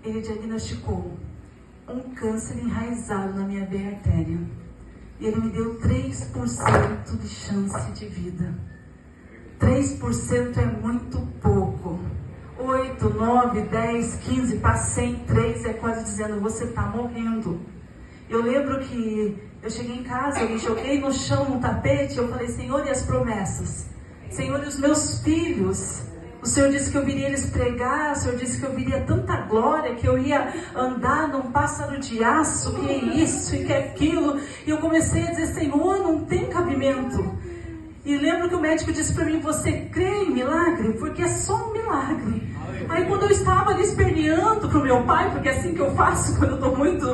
ele diagnosticou um câncer enraizado na minha veia artéria. E ele me deu 3% de chance de vida. 3% é muito pouco. 8, 9, 10, 15, passei em 3, é quase dizendo, você está morrendo. Eu lembro que eu cheguei em casa, eu me joguei no chão, no tapete, eu falei, Senhor, e as promessas? Senhor, e os meus filhos? O Senhor disse que eu viria eles pregar, o Senhor disse que eu viria tanta glória, que eu ia andar num pássaro de aço, que é isso e que é aquilo. E eu comecei a dizer, Senhor, não tem cabimento. E lembro que o médico disse para mim, você crê em milagre? Porque é só um milagre. Aí quando eu estava ali esperneando para o meu pai, porque é assim que eu faço quando eu estou muito...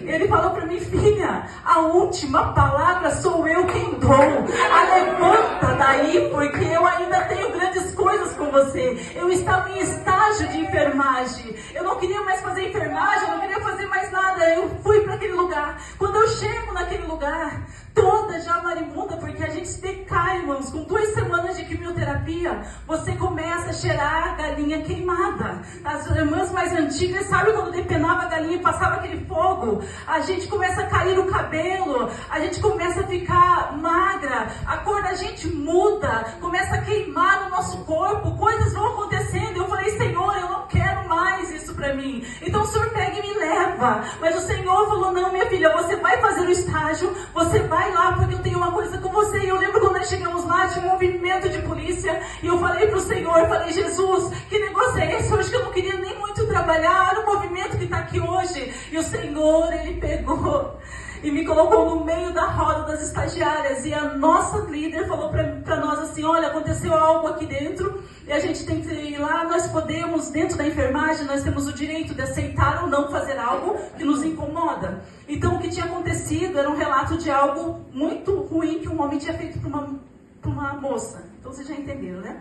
Ele falou para mim, filha, a última palavra sou eu quem dou. Levanta daí, porque eu ainda tenho grandes coisas com você. Eu estava em estágio de enfermagem. Eu não queria mais fazer enfermagem, eu não queria fazer mais nada. Eu fui para aquele lugar. Quando eu chego naquele lugar, toda já marimunda, porque a gente decai, irmãos, com 2 semanas de quimioterapia, você começa a cheirar a galinha queimada. As irmãs mais antigas, sabe quando depenava a galinha e passava aquele fogo? A gente começa a cair o cabelo, a gente começa a ficar magra, a cor da gente muda, começa a queimar no nosso corpo, coisas vão acontecendo. Eu falei, Senhor, eu não quero mais isso para mim. Então o Senhor pega e me leva. Mas o Senhor falou, não, minha filha, você vai fazer o estágio, você vai lá, porque eu tenho uma coisa com você. E eu lembro quando nós chegamos lá, tinha um movimento de polícia, e eu falei pro Senhor, eu falei, Jesus, que negócio é esse? Hoje que eu não queria nem muito trabalhar, olha o movimento que está aqui hoje. E o Senhor, Ele pegou e me colocou no meio da roda das estagiárias, e a nossa líder falou para nós assim, olha, aconteceu algo aqui dentro, e a gente tem que ir lá, nós podemos, dentro da enfermagem, nós temos o direito de aceitar ou não fazer algo que nos incomoda. Então o que tinha acontecido era um relato de algo muito ruim que um homem tinha feito para uma moça. Então vocês já entenderam, né?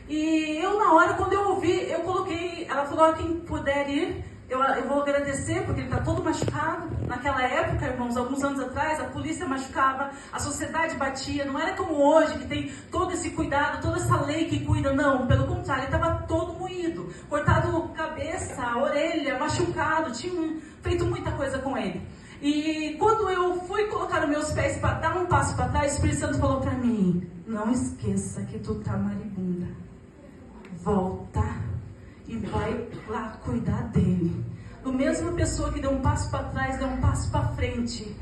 E eu na hora, quando eu ouvi, eu coloquei, ela falou, quem puder ir, eu vou agradecer, porque ele está todo machucado. Naquela época, irmãos, alguns anos atrás, a polícia machucava, a sociedade batia. Não era como hoje, que tem todo esse cuidado, toda essa lei que cuida. Não, pelo contrário, ele estava todo moído. Cortado cabeça, orelha, machucado. Tinha feito muita coisa com ele. E quando eu fui colocar os meus pés para dar um passo para trás, o Espírito Santo falou para mim, não esqueça que tu tá maribunda. Volta e vai lá cuidar dele. Do mesmo pessoa que deu um passo para trás, deu um passo para frente.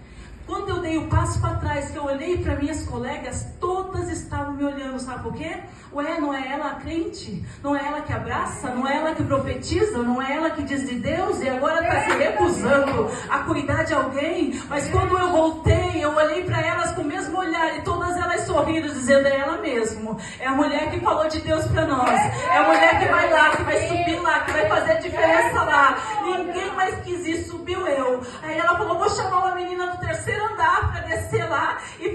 Quando eu dei o passo para trás, que eu olhei para minhas colegas, todas estavam me olhando, sabe por quê? Ué, não é ela a crente? Não é ela que abraça? Não é ela que profetiza? Não é ela que diz de Deus? E agora está se recusando a cuidar de alguém? Mas quando eu voltei, eu olhei para elas com o mesmo olhar, e todas elas sorrindo, dizendo, é ela mesmo. É a mulher que falou de Deus para nós. É a mulher que vai lá, que vai subir lá, que vai fazer a diferença lá. Ninguém mais quis ir, subiu eu. Aí ela falou, vou chamar uma menina do 3º andar para descer lá e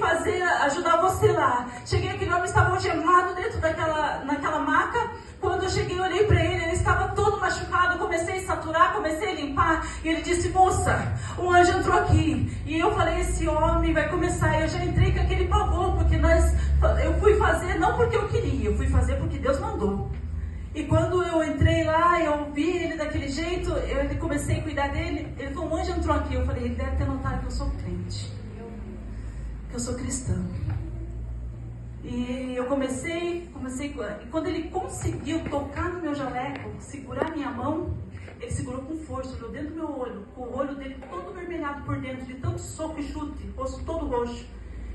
ajudar você lá. Cheguei, aquele homem estava algemado dentro naquela maca. Quando eu cheguei, eu olhei para ele estava todo machucado. Eu comecei a saturar, comecei a limpar, e ele disse, moça, um anjo entrou aqui. E eu falei, esse homem vai começar. Eu já entrei com aquele pavor, porque eu fui fazer não porque eu queria, eu fui fazer porque Deus mandou. E quando eu entrei lá, eu vi ele daquele jeito, eu comecei a cuidar dele. Ele falou, um anjo entrou aqui. Eu falei, ele deve ter notado que eu sou crente, que eu sou cristã. E eu comecei, e quando ele conseguiu tocar no meu jaleco, segurar minha mão, ele segurou com força, olhou dentro do meu olho, com o olho dele todo vermelhado por dentro, de tanto soco e chute, rosto todo roxo.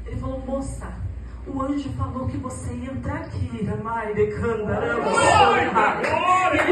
Ele falou, moça, o anjo falou que você ia entrar aqui, ele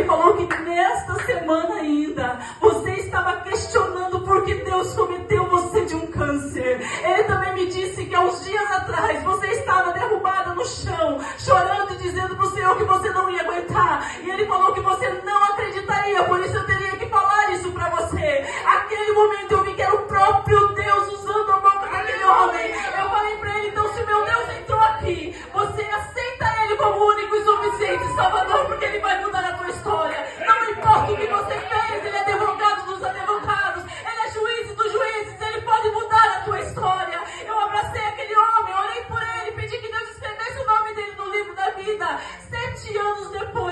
falou que nesta semana ainda, você estava questionando por que Deus cometeu você de um câncer. Ele também me disse que há uns dias atrás, você estava derrubada no chão, chorando e dizendo para o Senhor que você não ia aguentar. E Ele falou que você não acreditaria, por isso eu teria que falar isso para você. Aquele momento eu vi que era o próprio Deus usando a boca daquele homem. Eu falei para ele, então se meu Deus entrou aqui, você aceita Ele como único e suficiente Salvador, porque Ele vai mudar a tua história. Não importa o que você fez, Ele é advogado dos advogados, Ele é juiz dos juízes, Ele pode mudar a tua história. Eu abracei aquele homem, orei por ele, pedi que Deus escrevesse o nome dele no livro da vida. 7 anos depois,